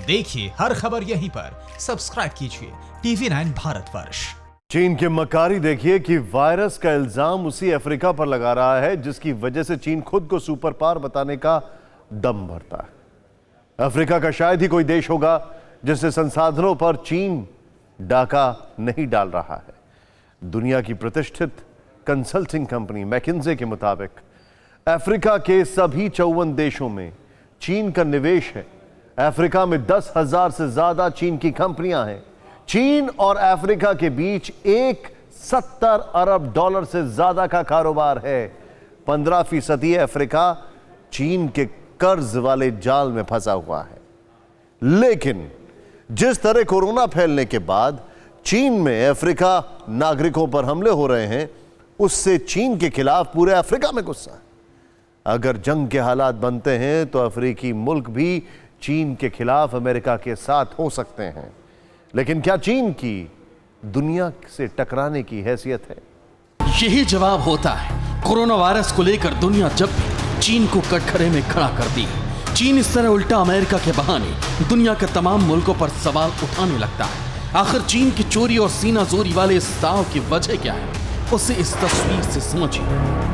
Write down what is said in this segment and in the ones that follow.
देखिए हर खबर यहीं पर, सब्सक्राइब कीजिए TV9 भारतवर्ष। चीन की मकारी देखिए कि वायरस का इल्जाम उसी अफ्रीका पर लगा रहा है जिसकी वजह से चीन खुद को सुपर पावर बताने का दम भरता है। अफ्रीका का शायद ही कोई देश होगा जिससे संसाधनों पर चीन डाका नहीं डाल रहा है। दुनिया की प्रतिष्ठित कंसल्टिंग कंपनी मैकिन्से के मुताबिक अफ्रीका के सभी 54 देशों में चीन का निवेश है। अफ्रीका में 10,000 से ज्यादा चीन की कंपनियां हैं। चीन और अफ्रीका के बीच 70 अरब डॉलर से ज्यादा का कारोबार है। 15% अफ्रीका चीन के कर्ज वाले जाल में फंसा हुआ है। लेकिन जिस तरह कोरोना फैलने के बाद चीन में अफ्रीका नागरिकों पर हमले हो रहे हैं, उससे चीन के खिलाफ पूरे अफ्रीका में गुस्सा है। अगर जंग के हालात बनते हैं तो अफ्रीकी मुल्क भी चीन के खिलाफ अमेरिका के साथ हो सकते हैं। लेकिन क्या चीन की दुनिया से टकराने की हैसियत है? यही जवाब होता है कोरोना वायरस को लेकर दुनिया जब भी चीन को कटघरे में खड़ा करती है। चीन इस तरह उल्टा अमेरिका के बहाने दुनिया के तमाम मुल्कों पर सवाल उठाने लगता है। आखिर चीन की चोरी और सीना जोरी वाले इस दाव की वजह क्या है, उसे इस तस्वीर से समझिए।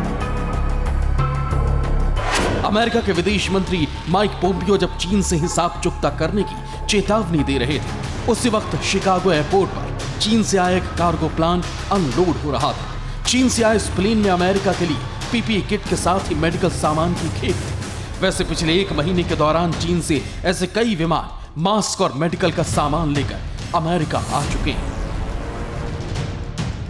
अमेरिका के विदेश मंत्री माइक पोम्पियो जब चीन से हिसाब चुकता करने की चेतावनी दे रहे थे, उसी वक्त शिकागो एयरपोर्ट पर चीन से आया एक कार्गो प्लान अनलोड हो रहा था। चीन से आए इस प्लेन में अमेरिका के लिए पीपीई किट के साथ ही मेडिकल सामान की खेप थी। वैसे पिछले 1 महीने के दौरान चीन से ऐसे कई विमान मास्क और मेडिकल का सामान लेकर अमेरिका आ चुके हैं।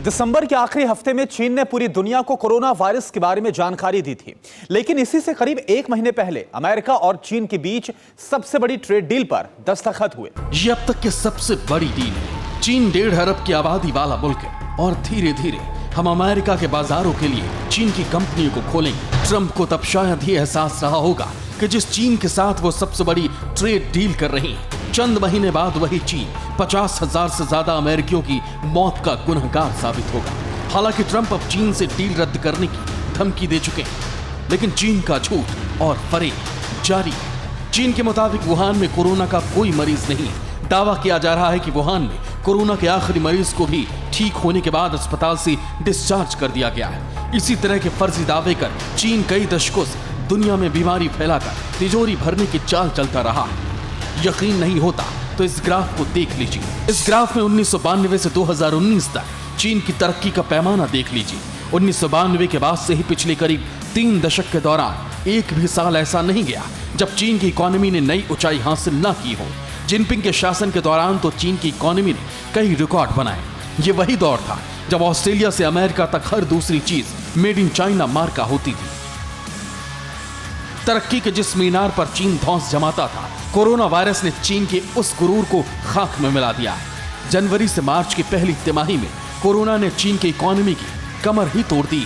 दिसंबर के आखिरी हफ्ते में चीन ने पूरी दुनिया को कोरोना वायरस के बारे में जानकारी दी थी, लेकिन इसी से करीब 1 महीने पहले अमेरिका और चीन के बीच सबसे बड़ी ट्रेड डील पर दस्तखत हुए। ये अब तक की सबसे बड़ी डील है। चीन 1.5 अरब की आबादी वाला मुल्क है और धीरे धीरे हम अमेरिका के बाजारों के लिए चीन की कंपनियों को खोलेंगे। ट्रंप को तब शायद ही एहसास रहा होगा कि जिस चीन के साथ वो सबसे बड़ी ट्रेड डील कर रही है, चंद महीने बाद वही चीन 50,000 से ज्यादा अमेरिकियों की मौत का गुनहगार साबित होगा। हालांकि ट्रंप अब चीन से डील रद्द करने की धमकी दे चुके हैं, लेकिन चीन का झूठ और फरेब जारी है। चीन के मुताबिक वुहान में कोरोना का कोई मरीज नहीं है। दावा किया जा रहा है कि वुहान में कोरोना के आखिरी मरीज को भी ठीक होने के बाद अस्पताल से डिस्चार्ज कर दिया गया है। इसी तरह के फर्जी दावे कर चीन कई दशकों से दुनिया में बीमारी फैलाकर तिजोरी भरने की चाल चलता रहा है। यकीन नहीं होता तो इस ग्राफ को देख लीजिए। इस ग्राफ में 1992 से 2019 तक चीन की तरक्की का पैमाना देख लीजिए। 1992 के बाद से ही पिछले करीब 3 दशक के दौरान एक भी साल ऐसा नहीं गया जब चीन की इकोनॉमी ने नई ऊंचाई हासिल न की हो। जिनपिंग के शासन के दौरान तो चीन की इकोनॉमी ने कई रिकॉर्ड बनाए। ये वही दौर था जब ऑस्ट्रेलिया से अमेरिका तक हर दूसरी चीज मेड इन चाइना मार्का होती थी। तरक्की के जिस मीनार पर चीन धौंस जमाता था, कोरोना वायरस ने चीन के उस गुरूर को खाक में मिला दिया है। जनवरी से मार्च की पहली तिमाही में कोरोना ने चीन की इकोनॉमी की कमर ही तोड़ दी।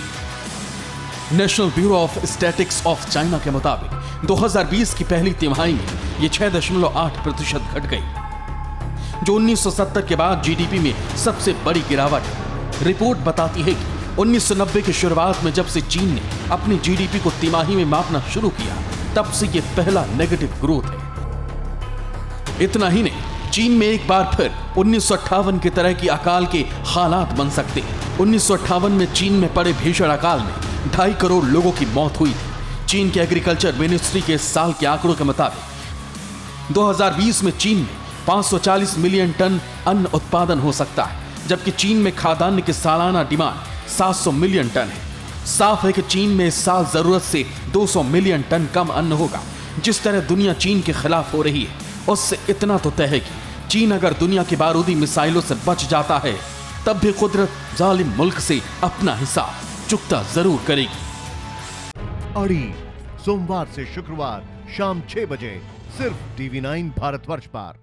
National Bureau of Statistics of China के मुताबिक 2020 की पहली तिमाही में ये 6.8% घट गई, जो 1970 के बाद जीडीपी में सबसे बड़ी गिरावट है। रिपोर्ट बताती है कि 1990 की शुरुआत में जब से चीन ने अपनी जीडीपी को तिमाही में मापना शुरू किया, तब से ये पहला नेगेटिव ग्रोथ है। इतना ही नहीं, चीन में एक बार फिर 1958 की तरह की अकाल के हालात बन सकते हैं। 1958 में चीन में पड़े भीषण अकाल में 2.5 करोड़ लोगों की मौत हुई थी। चीन के एग्रीकल्चर मिनिस्ट्री के इस साल के आंकड़ों के मुताबिक 2020 में चीन में 540 मिलियन टन अन्न उत्पादन हो सकता है, जबकि चीन में खाद्यान्न की सालाना डिमांड 700 मिलियन टन है। साफ है कि चीन में इस साल जरूरत से 200 मिलियन टन कम अन्न होगा। जिस तरह दुनिया चीन के खिलाफ हो रही है, उससे इतना तो तय है कि चीन अगर दुनिया की बारूदी मिसाइलों से बच जाता है, तब भी कुदरत जालिम मुल्क से अपना हिसाब चुकता जरूर करेगी। अड़ी सोमवार से शुक्रवार शाम 6 बजे सिर्फ TV9 भारतवर्ष पर।